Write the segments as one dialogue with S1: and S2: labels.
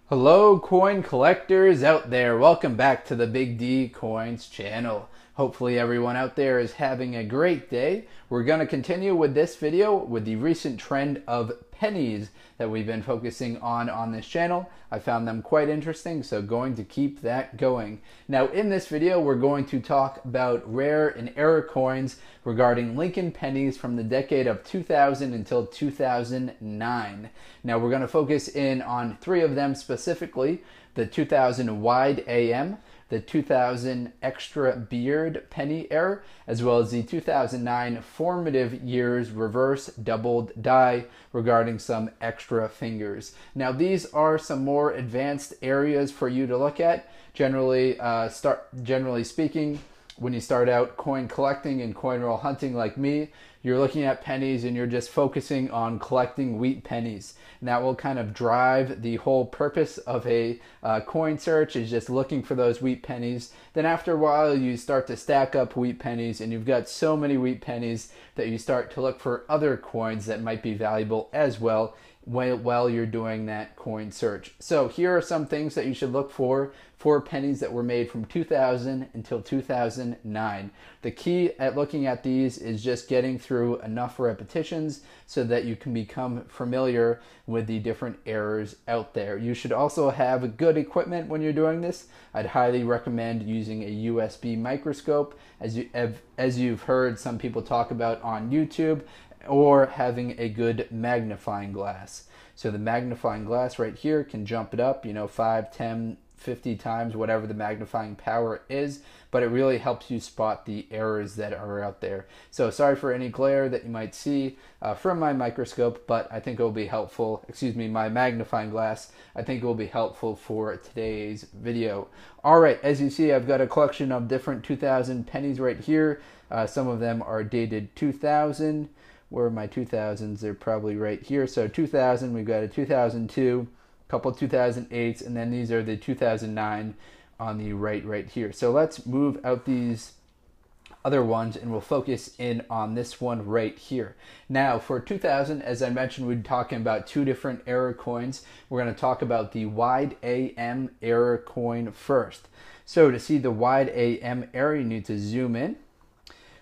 S1: Hello coin collectors out there, welcome back to the Big D Coins channel. Hopefully everyone out there is having a great day. We're going to continue with this video with the recent trend of pennies that we've been focusing on this channel. I found them quite interesting, so going to keep that going. Now in this video we're going to talk about rare and error coins regarding Lincoln pennies from the decade of 2000 until 2009. Now we're going to focus in on three of them specifically: the 2000 wide AM, the 2000 extra beard penny error, as well as the 2009 formative years reverse doubled die regarding some extra fingers. Now these are some more advanced areas for you to look at. Generally speaking, when you start out coin collecting and coin roll hunting like me, you're looking at pennies and you're just focusing on collecting wheat pennies. And that will kind of drive the whole purpose of a coin search, is just looking for those wheat pennies. Then after a while you start to stack up wheat pennies, and you've got so many wheat pennies that you start to look for other coins that might be valuable as well while you're doing that coin search. So here are some things that you should look for pennies that were made from 2000 until 2009. The key at looking at these is just getting through enough repetitions so that you can become familiar with the different errors out there. You should also have good equipment when you're doing this. I'd highly recommend using a USB microscope, as you've heard some people talk about on YouTube, or having a good magnifying glass. So the magnifying glass right here can jump it up, 5, 10, 50 times, whatever the magnifying power is, but it really helps you spot the errors that are out there. So sorry for any glare that you might see from my microscope, but I think it will be helpful, my magnifying glass. I think it will be helpful for today's video. All right, as you see, I've got a collection of different 2000 pennies right here. Some of them are dated 2000. Where are my 2000s? They're probably right here. So 2000, we've got a 2002, a couple 2008s, and then these are the 2009 on the right here. So let's move out these other ones and we'll focus in on this one right here. Now for 2000, as I mentioned, we're talking about two different error coins. We're going to talk about the wide AM error coin first. So to see the wide AM error, you need to zoom in,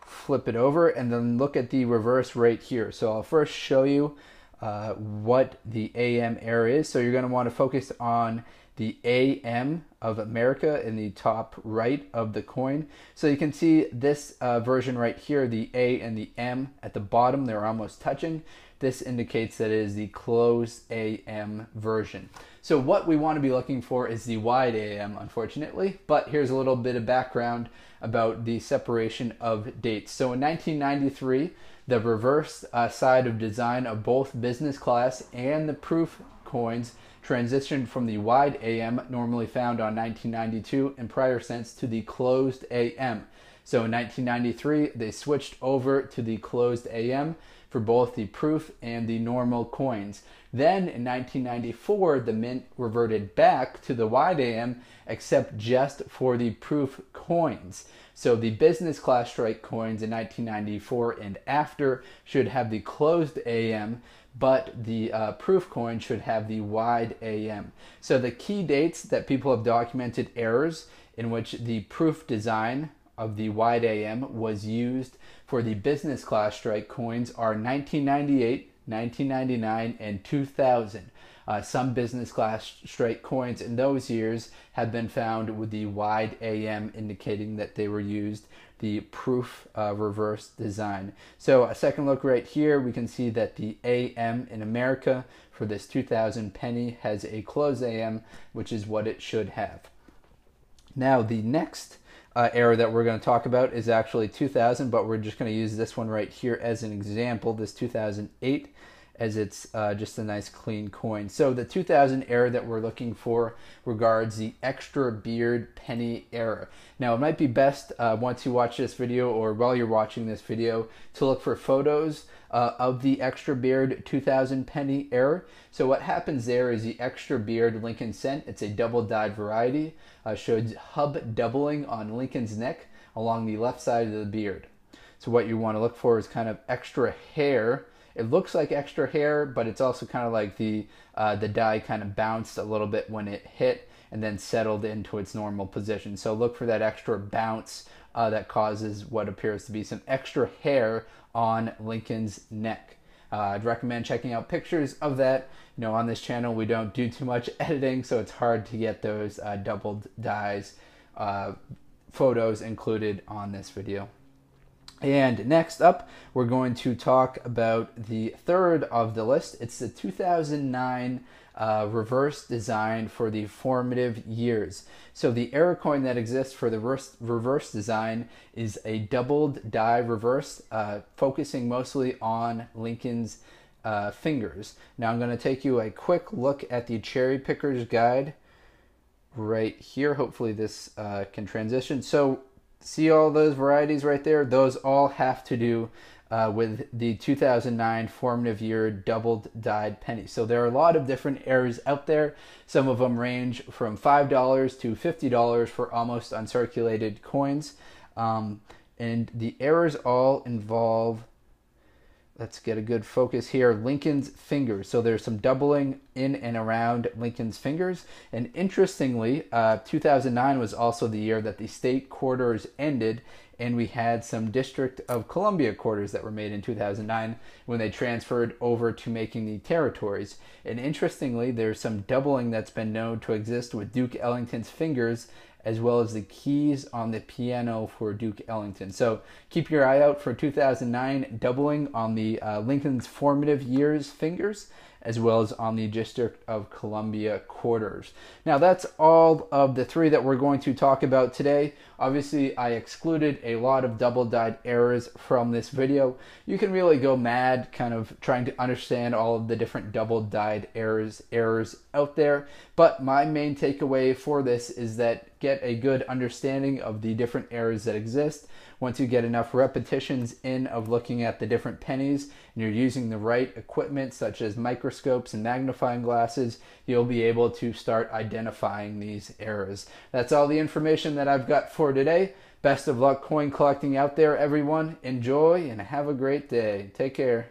S1: flip it over, and then look at the reverse right here. So I'll first show you what the AM error is. So you're going to want to focus on the AM of America in the top right of the coin. So you can see this version right here, the A and the M at the bottom, they're almost touching. This indicates that it is the closed AM version. So what we want to be looking for is the wide AM, unfortunately, but here's a little bit of background about the separation of dates. So in 1993, the reverse side of design of both business class and the proof coins transitioned from the wide AM, normally found on 1992 and prior cents, to the closed AM. So in 1993, they switched over to the closed AM for both the proof and the normal coins. Then in 1994, the mint reverted back to the wide AM, except just for the proof coins. So the business class strike coins in 1994 and after should have the closed AM, but the proof coin should have the wide AM. So the key dates that people have documented errors in which the proof design of the wide AM was used for the business class strike coins are 1998, 1999, and 2000. Some business class strike coins in those years have been found with the wide AM, indicating that they were used the proof reverse design. So a second look right here, we can see that the AM in America for this 2000 penny has a closed AM, which is what it should have. Now the next error that we're going to talk about is actually 2000, but we're just going to use this one right here as an example, this 2008, as it's just a nice clean coin. So the 2000 error that we're looking for regards the extra beard penny error. Now it might be best once you watch this video, or while you're watching this video, to look for photos of the extra beard 2000 penny error. So what happens there is the extra beard Lincoln cent, it's a double dyed variety, shows hub doubling on Lincoln's neck along the left side of the beard. So what you want to look for is kind of extra hair It looks like extra hair, but it's also kind of like the die kind of bounced a little bit when it hit and then settled into its normal position. So look for that extra bounce that causes what appears to be some extra hair on Lincoln's neck. I'd recommend checking out pictures of that. You know, on this channel we don't do too much editing, so it's hard to get those doubled dies photos included on this video. And next up, we're going to talk about the third of the list. It's the 2009 reverse design for the formative years. So the error coin that exists for the reverse design is a doubled die reverse, focusing mostly on Lincoln's fingers. Now I'm going to take you a quick look at the cherry picker's guide right here. Hopefully this can transition. So see all those varieties right there? Those all have to do with the 2009 formative year doubled dyed penny. So there are a lot of different errors out there. Some of them range from $5 to $50 for almost uncirculated coins. And the errors all involve, let's get a good focus here, Lincoln's fingers. So there's some doubling in and around Lincoln's fingers. And interestingly, 2009 was also the year that the state quarters ended, and we had some District of Columbia quarters that were made in 2009 when they transferred over to making the territories. And interestingly, there's some doubling that's been known to exist with Duke Ellington's fingers, as well as the keys on the piano for Duke Ellington. So keep your eye out for 2009 doubling on the Lincoln's formative years fingers, as well as on the District of Columbia quarters. Now that's all of the three that we're going to talk about today. Obviously, I excluded a lot of double-dyed errors from this video. You can really go mad kind of trying to understand all of the different double-dyed errors out there. But my main takeaway for this is that get a good understanding of the different errors that exist. Once you get enough repetitions in of looking at the different pennies and you're using the right equipment such as microscopes and magnifying glasses, you'll be able to start identifying these errors. That's all the information that I've got for today. Best of luck coin collecting out there, everyone. Enjoy and have a great day. Take care.